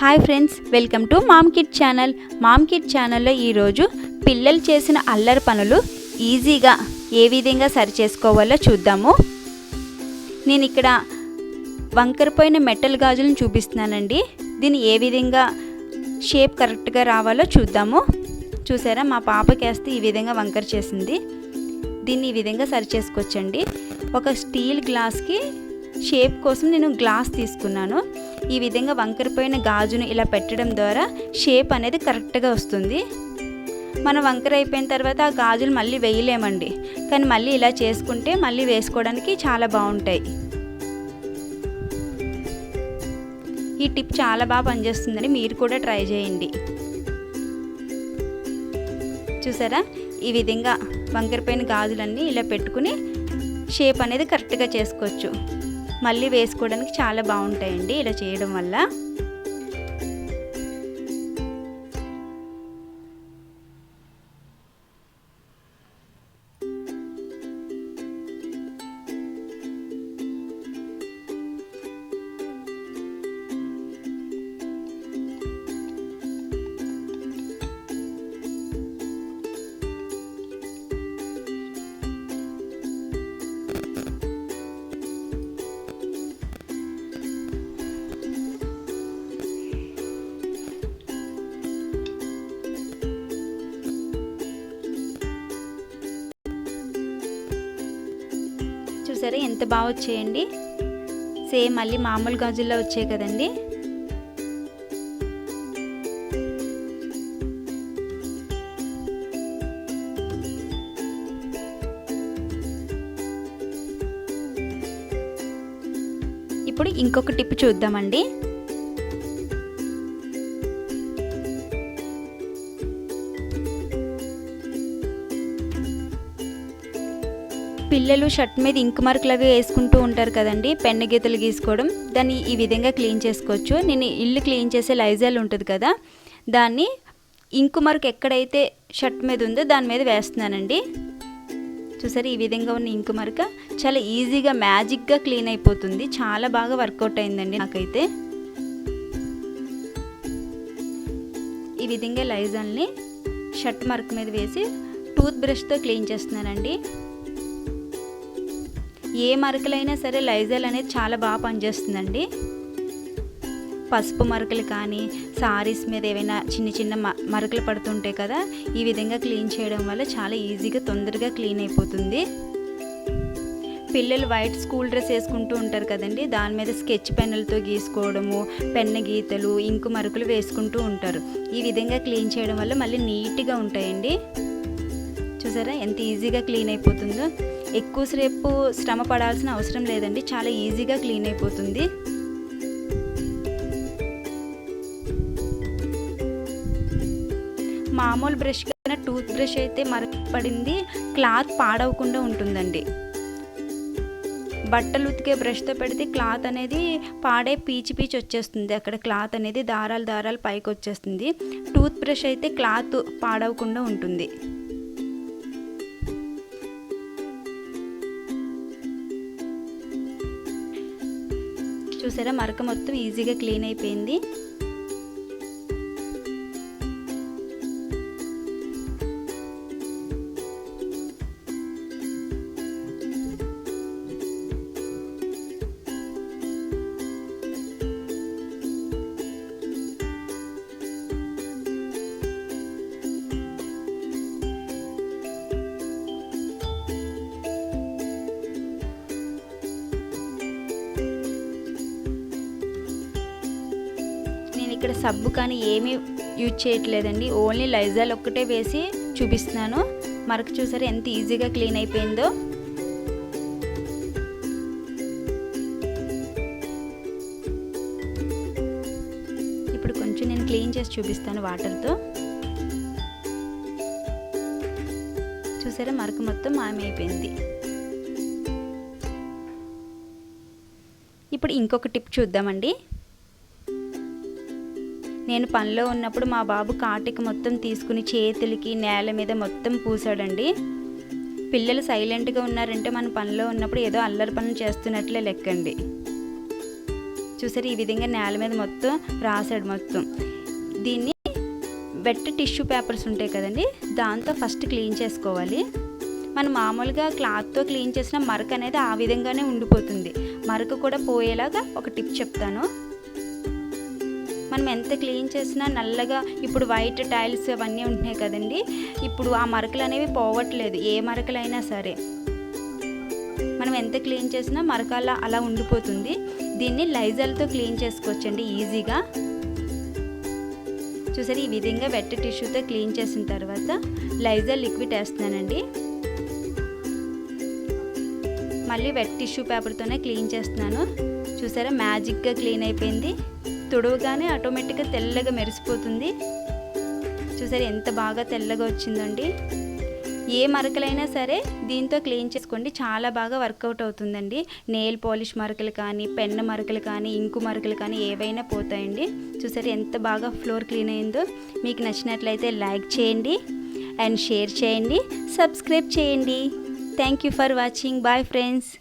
Hi friends, welcome to mom kid channel. Mom kid ఛానల్లో ఈరోజు పిల్లలు చేసిన అల్లరి పనులు ఈజీగా ఏ విధంగా సరి చేసుకోవాలో చూద్దాము. నేను ఇక్కడ వంకరపోయిన మెటల్ గాజులను చూపిస్తున్నానండి. దీన్ని ఏ విధంగా షేప్ కరెక్ట్గా రావాలో చూద్దాము. చూసారా, మా పాపకి వేస్తే ఈ విధంగా వంకర చేసింది. దీన్ని ఈ విధంగా సరి చేసుకోవచ్చండి. ఒక స్టీల్ గ్లాస్కి షేప్ కోసం నేను గ్లాస్ తీసుకున్నాను. ఈ విధంగా వంకరపోయిన గాజును ఇలా పెట్టడం ద్వారా షేప్ అనేది కరెక్ట్గా వస్తుంది. మనం వంకర అయిపోయిన తర్వాత ఆ గాజులు మళ్ళీ వేయలేమండి, కానీ మళ్ళీ ఇలా చేసుకుంటే మళ్ళీ వేసుకోవడానికి చాలా బాగుంటాయి. ఈ టిప్ చాలా బాగా పనిచేస్తుందని మీరు కూడా ట్రై చేయండి. చూసారా, ఈ విధంగా వంకరపోయిన గాజులన్నీ ఇలా పెట్టుకుని షేప్ అనేది కరెక్ట్గా చేసుకోవచ్చు. మళ్ళీ వేసుకోవడానికి చాలా బాగుంటాయండి ఇలా చేయడం వల్ల. చూసారా ఎంత బాగా వచ్చాయండి. సేమ్ మళ్ళీ మామూలు గాజుల్లో వచ్చాయి కదండి. ఇప్పుడు ఇంకొక టిప్ చూద్దామండి. పిల్లలు షర్ట్ మీద ఇంకు మార్కులు అవి వేసుకుంటూ ఉంటారు కదండి, పెన్ను గీతలు గీసుకోవడం. దాన్ని ఈ విధంగా క్లీన్ చేసుకోవచ్చు. నేను ఇల్లు క్లీన్ చేసే లైజాల్ ఉంటుంది కదా, దాన్ని ఇంకు మార్క్ ఎక్కడైతే షర్ట్ మీద ఉందో దాని మీద వేస్తున్నానండి. చూసారు, ఈ విధంగా ఉన్న ఇంకు మార్క చాలా ఈజీగా మ్యాజిక్గా క్లీన్ అయిపోతుంది. చాలా బాగా వర్కౌట్ అయిందండి నాకైతే. ఈ విధంగా లైజాల్ని షర్ట్ మార్క్ మీద వేసి టూత్ బ్రష్తో క్లీన్ చేస్తున్నానండి. ఏ మరకలైనా సరే లైజాల్ అనేది చాలా బాగా పనిచేస్తుందండి. పసుపు మరకలు కానీ సారీస్ మీద ఏవైనా చిన్న చిన్న మరకలు పడుతుంటాయి కదా, ఈ విధంగా క్లీన్ చేయడం వల్ల చాలా ఈజీగా తొందరగా క్లీన్ అయిపోతుంది. పిల్లలు వైట్ స్కూల్ డ్రెస్ వేసుకుంటూ ఉంటారు కదండి, దాని మీద స్కెచ్ పెన్నులతో గీసుకోవడము, పెన్ను గీతలు, ఇంకు మరకలు వేసుకుంటూ ఉంటారు. ఈ విధంగా క్లీన్ చేయడం వల్ల మళ్ళీ నీట్గా ఉంటాయండి. చూసారా ఎంత ఈజీగా క్లీన్ అయిపోతుందో. ఎక్కువసేపు శ్రమ పడాల్సిన అవసరం లేదండి, చాలా ఈజీగా క్లీన్ అయిపోతుంది. మామూలు బ్రష్ కన్నా టూత్ బ్రష్ అయితే మరకపడింది క్లాత్ పాడవకుండా ఉంటుందండి. బట్టలు ఉతికే బ్రష్తో పెడితే క్లాత్ అనేది పాడే పీచి వచ్చేస్తుంది. అక్కడ క్లాత్ అనేది దారాలు దారాలు పైకి వచ్చేస్తుంది. టూత్ బ్రష్ అయితే క్లాత్ పాడవకుండా ఉంటుంది. చూసారా, మరక మొత్తం ఈజీగా క్లీన్ అయిపోయింది. ఇక్కడ సబ్బు కానీ ఏమీ యూజ్ చేయట్లేదండి, ఓన్లీ లైజాల్ ఒక్కటే వేసి చూపిస్తున్నాను. మరక చూసారా ఎంత ఈజీగా క్లీన్ అయిపోయిందో. ఇప్పుడు కొంచెం నేను క్లీన్ చేసి చూపిస్తాను వాటర్తో. చూసారా, మరక మొత్తం మాయమైపోయింది. ఇప్పుడు ఇంకొక టిప్ చూద్దామండి. నేను పనిలో ఉన్నప్పుడు మా బాబు కాటికి మొత్తం తీసుకుని చేతులకి నేల మీద మొత్తం పూసాడండి. పిల్లలు సైలెంట్గా ఉన్నారంటే మన పనిలో ఉన్నప్పుడు ఏదో అల్లరి పనులు చేస్తున్నట్లే లెక్కండి. చూసారు, ఈ విధంగా నేల మీద మొత్తం రాసాడు మొత్తం. దీన్ని వెట్ టిష్యూ పేపర్స్ ఉంటాయి కదండి, దాంతో ఫస్ట్ క్లీన్ చేసుకోవాలి. మనం మామూలుగా క్లాత్తో క్లీన్ చేసిన మరక అనేది ఆ విధంగానే ఉండిపోతుంది. మరక కూడా పోయేలాగా ఒక టిప్ చెప్తాను. మనం ఎంత క్లీన్ చేసినా నల్లగా, ఇప్పుడు వైట్ టైల్స్ అవన్నీ ఉంటున్నాయి కదండి, ఇప్పుడు ఆ మరకలు అనేవి పోవట్లేదు. ఏ మరకలైనా సరే మనం ఎంత క్లీన్ చేసినా మరకలా అలా ఉండిపోతుంది. దీన్ని లైజాల్తో క్లీన్ చేసుకోవచ్చండి ఈజీగా. చూసారు, ఈ విధంగా వెట్ టిష్యూతో క్లీన్ చేసిన తర్వాత లైజాల్ లిక్విడ్ వేస్తున్నానండి. మళ్ళీ వెట్ టిష్యూ పేపర్తోనే క్లీన్ చేస్తున్నాను. చూసారా, మ్యాజిక్గా క్లీన్ అయిపోయింది. తుడవగానే ఆటోమేటిక్గా తెల్లగా మెరిసిపోతుంది. చూసారా ఎంత బాగా తెల్లగా వచ్చిందండి. ఏ మరకలైనా సరే దీంతో క్లీన్ చేసుకోండి, చాలా బాగా వర్కౌట్ అవుతుందండి. నెయిల్ పాలిష్ మరకలు కానీ, పెన్ మరకలు కానీ, ఇంకు మరకలు కానీ ఏవైనా పోతాయండి. చూసారా ఎంత బాగా ఫ్లోర్ క్లీన్ అయిందో. మీకు నచ్చినట్లయితే లైక్ చేయండి అండ్ షేర్ చేయండి, సబ్స్క్రైబ్ చేయండి. Thank you for watching. Bye friends.